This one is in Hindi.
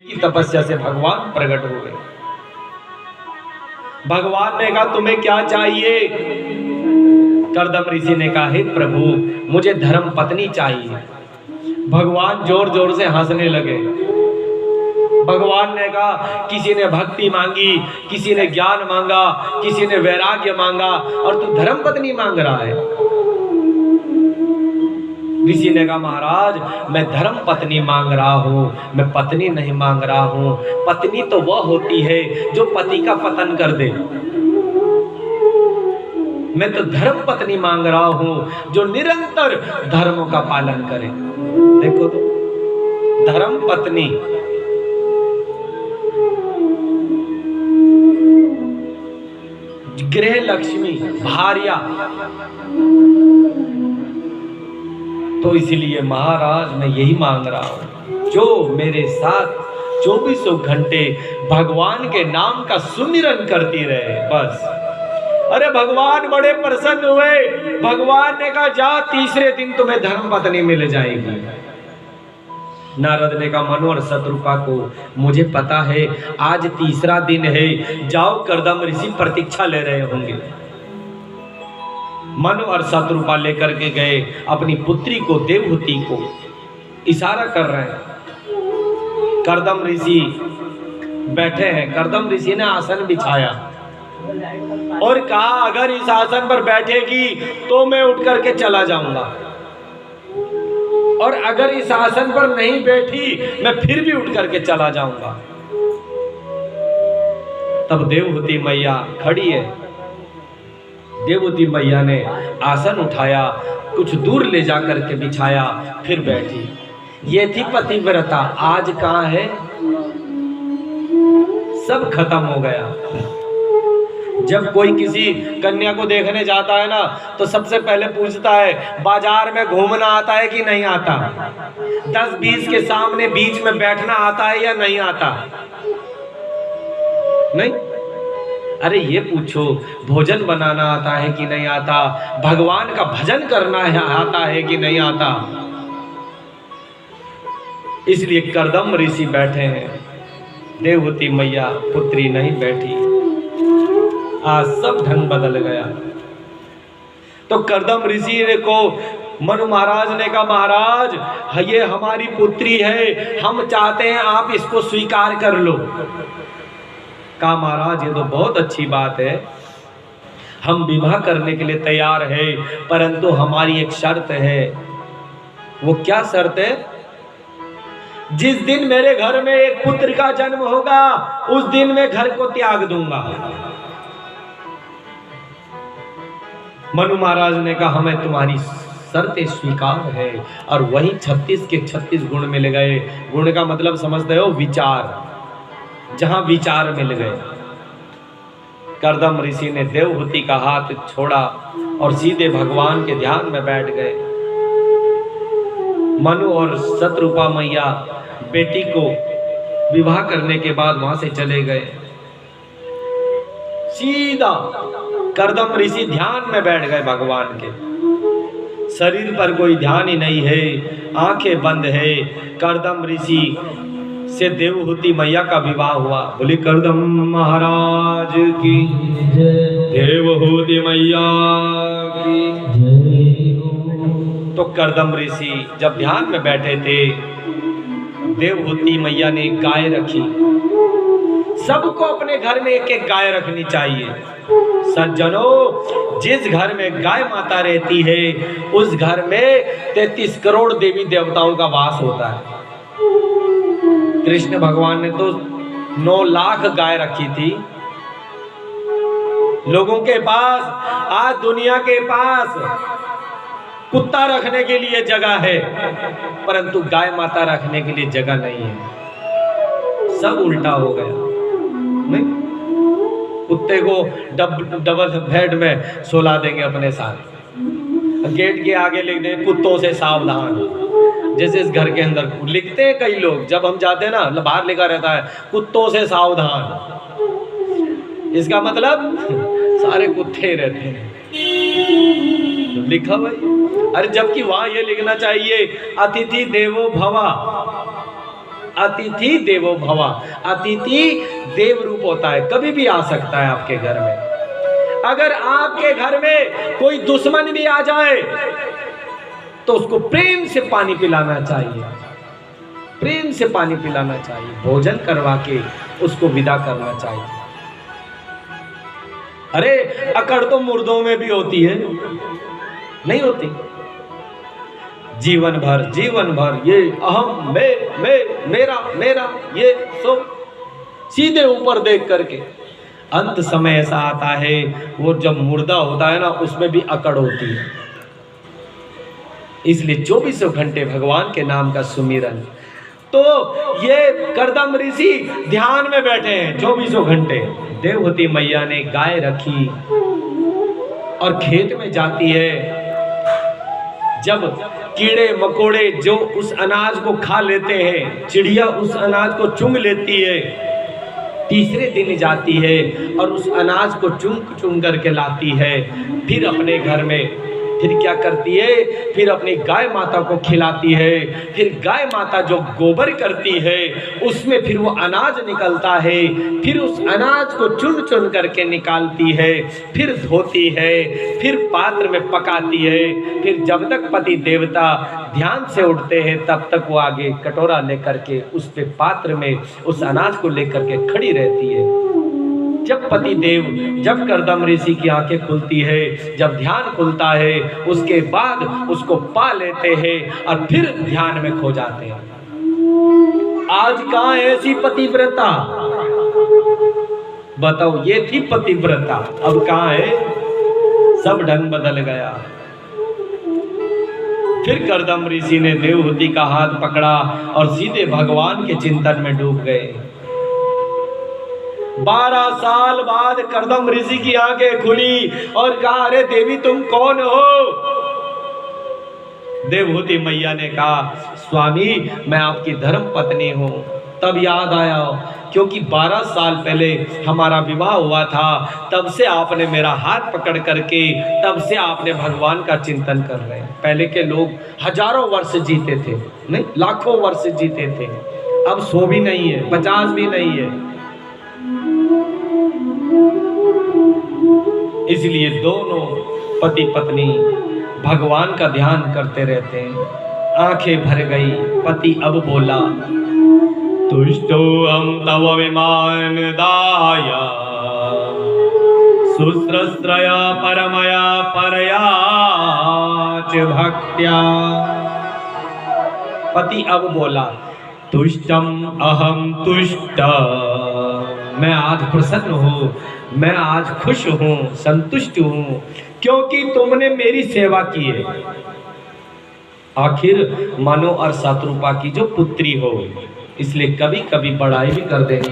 की तपस्या से भगवान प्रकट हो गए। भगवान ने कहा तुम्हें क्या चाहिए? कर्दम ऋषि ने कहा हे प्रभु मुझे धर्म पत्नी चाहिए। भगवान जोर जोर से हंसने लगे। भगवान ने कहा किसी ने भक्ति मांगी, किसी ने ज्ञान मांगा, किसी ने वैराग्य मांगा और तू धर्म पत्नी मांग रहा है। ऋषि ने कहा महाराज मैं धर्म पत्नी मांग रहा हूँ, मैं पत्नी नहीं मांग रहा हूँ। पत्नी तो वह होती है जो पति का पतन कर दे। मैं तो धर्म पत्नी मांग रहा हूँ जो निरंतर धर्मों का पालन करे। देखो तो धर्म पत्नी, गृह लक्ष्मी, भार्या। तो इसलिए महाराज मैं यही मांग रहा हूं जो मेरे साथ 24 घंटे भगवान के नाम का सुमिरन करती रहे बस। अरे भगवान बड़े प्रसन्न हुए। भगवान ने कहा जा तीसरे दिन तुम्हें धर्म पत्नी मिल जाएगी। नारद ने कहा मनु और शत्रुपा को मुझे पता है आज तीसरा दिन है, जाओ कर्दम ऋषि प्रतीक्षा ले रहे होंगे। मनु और शत्रुपा लेकर के गए अपनी पुत्री को, देवहूति को, इशारा कर रहे हैं। कर्दम ऋषि बैठे हैं। कर्दम ऋषि ने आसन बिछाया और कहा अगर इस आसन पर बैठेगी तो मैं उठ करके चला जाऊंगा, और अगर इस आसन पर नहीं बैठी मैं फिर भी उठ करके चला जाऊंगा। तब देवहूति मैया खड़ी है। देवहूति मैया ने आसन उठाया, कुछ दूर ले जाकर के बिछाया, फिर बैठी। ये थी पतिव्रता। आज कहाँ है? सब खत्म हो गया। जब कोई किसी कन्या को देखने जाता है ना तो सबसे पहले पूछता है बाजार में घूमना आता है कि नहीं आता, 10-20 के सामने बीच में बैठना आता है या नहीं आता। नहीं, अरे ये पूछो भोजन बनाना आता है कि नहीं आता, भगवान का भजन करना है आता है कि नहीं आता। इसलिए कर्दम ऋषि बैठे हैं, देवहूति मैया पुत्री नहीं बैठी। आज सब ढंग बदल गया। तो कर्दम ऋषि को मनु महाराज ने कहा महाराज ये हमारी पुत्री है, हम चाहते हैं आप इसको स्वीकार कर लो। कहा महाराज ये तो बहुत अच्छी बात है, हम विवाह करने के लिए तैयार है, परंतु हमारी एक शर्त है। वो क्या शर्त है? जिस दिन मेरे घर में एक पुत्र का जन्म होगा उस दिन मैं घर को त्याग दूंगा। मनु महाराज ने कहा हमें तुम्हारी शर्तें स्वीकार है। और वही 36 के 36 गुण मिल गए। गुण का मतलब समझते हो? विचार। जहां विचार मिल गए, कर्दम ऋषि ने देवहूति का हाथ छोड़ा और सीधे भगवान के ध्यान में बैठ गए। मनु और शत्रुपा मैया बेटी को विवाह करने के बाद वहां से चले गए। सीधा कर्दम ऋषि ध्यान में बैठ गए भगवान के। शरीर पर कोई ध्यान ही नहीं है, आंखें बंद है। कर्दम ऋषि से देवहूति मैया का विवाह हुआ। बोली कर्दम महाराज की देवहूति मैया की। तो कर्दम ऋषि जब ध्यान में बैठे थे, देवहूति मैया ने गाय रखी। सबको अपने घर में एक एक गाय रखनी चाहिए। सज्जनों, जिस घर में गाय माता रहती है उस घर में 33 करोड़ देवी देवताओं का वास होता है। कृष्ण भगवान ने तो 9 लाख गाय रखी थी। लोगों के पास, आज दुनिया के पास कुत्ता रखने के लिए जगह है, परंतु गाय माता रखने के लिए जगह नहीं है। सब उल्टा हो गया। नहीं, कुत्ते को डबल बेड में सोला देंगे अपने साथ, गेट के आगे लिख देंगे कुत्तों से सावधान। जैसे इस घर के अंदर लिखते हैं कई लोग, जब हम जाते हैं ना बाहर लिखा रहता है कुत्तों से सावधान। इसका मतलब सारे कुत्ते रहते हैं लिखा भाई। अरे जबकि वहां ये लिखना चाहिए अतिथि देवो भवा। अतिथि देवो भवा। अतिथि देव रूप होता है, कभी भी आ सकता है आपके घर में। अगर आपके घर में कोई दुश्मन भी आ जाए तो उसको प्रेम से पानी पिलाना चाहिए, प्रेम से पानी पिलाना चाहिए, भोजन करवा के उसको विदा करना चाहिए। अरे अकड़ तो मुर्दों में भी होती है, नहीं होती? जीवन भर ये अहम, मैं, मेरा मेरा, ये सब सीधे ऊपर देख करके अंत समय ऐसा आता है, वो जब मुर्दा होता है ना, उसमें भी अकड़ होती है। इसलिए 24 घंटे भगवान के नाम का सुमिरन। तो ये करदम ऋषि ध्यान में बैठे हैं 24 घंटे। देवहूति मैया ने गाय रखी और खेत में जाती है। जब कीड़े मकोड़े जो उस अनाज को खा लेते हैं, चिड़िया उस अनाज को चुंग लेती है, तीसरे दिन जाती है और उस अनाज को चुंग चुंग करके लाती है। फिर अपने घर में फिर क्या करती है, फिर अपनी गाय माता को खिलाती है। फिर गाय माता जो गोबर करती है उसमें फिर वो अनाज निकलता है, फिर उस अनाज को चुन चुन करके निकालती है, फिर धोती है, फिर पात्र में पकाती है। फिर जब तक पति देवता ध्यान से उठते हैं तब तक वो आगे कटोरा लेकर के उस पे पात्र में उस अनाज को लेकर के खड़ी रहती है। जब पति देव, जब करदम ऋषि की आंखें खुलती है, जब ध्यान खुलता है, उसके बाद उसको पा लेते हैं और फिर ध्यान में खो जाते हैं। आज कहाँ ऐसी पतिव्रता? बताओ, ये थी पतिव्रता, अब कहाँ है? सब ढंग बदल गया। फिर करदम ऋषि ने देवहूति का हाथ पकड़ा और सीधे भगवान के चिंतन में डूब गए। 12 साल बाद करदम ऋषि की आंखें खुली और कहा, अरे देवी तुम कौन हो? देवहूति मैया ने कहा, स्वामी मैं आपकी धर्म पत्नी हूँ। तब याद आया, क्योंकि 12 साल पहले हमारा विवाह हुआ था, तब से आपने मेरा हाथ पकड़ करके, तब से आपने भगवान का चिंतन कर रहे हैं। पहले के लोग हजारों वर्ष जीते थे, नहीं लाखों वर्ष जीते थे। अब 100 भी नहीं है, 50 भी नहीं है। इसलिए दोनों पति पत्नी भगवान का ध्यान करते रहते हैं। आंखें भर गई। पति अब बोला, तुष्टो हम तव विमान दाया शुश्रूषया परमया परया च भक्त्या। पति अब बोला, तुष्टम अहम तुष्ट, मैं आज प्रसन्न हूँ, मैं आज खुश हूँ, संतुष्ट हूँ, क्योंकि तुमने मेरी सेवा की है। आखिर मनो और शत्रुपा की जो पुत्री हो, इसलिए कभी कभी बड़ाई भी कर देनी